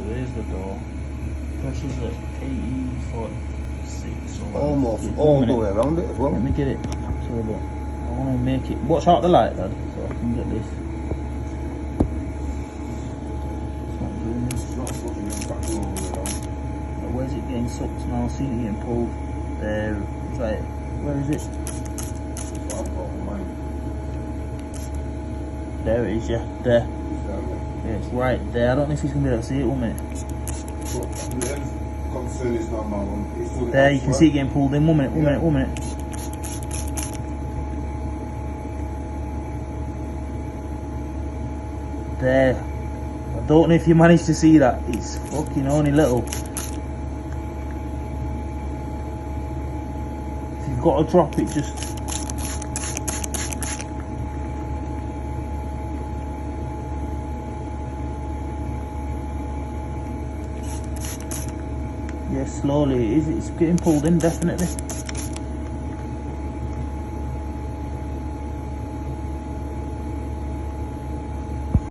So there's the door. Pressure's at 80.6. Almost all the way around it as well. Let me get it. So look, I want to make it. Watch out the light, lad, so I can get this. It's not doing this. Where's it getting sucked now? See it getting pulled. There. It's like, where is it? There it is, yeah. There. Yeah, it's right there. I don't know if he's going to be able to see it, won't it? There, you can see it getting pulled in. 1 minute, 1 minute, 1 minute. There. I don't know if you managed to see that. It's fucking only little. If you've got to drop it, just... Yeah, slowly it is. It's getting pulled in, definitely.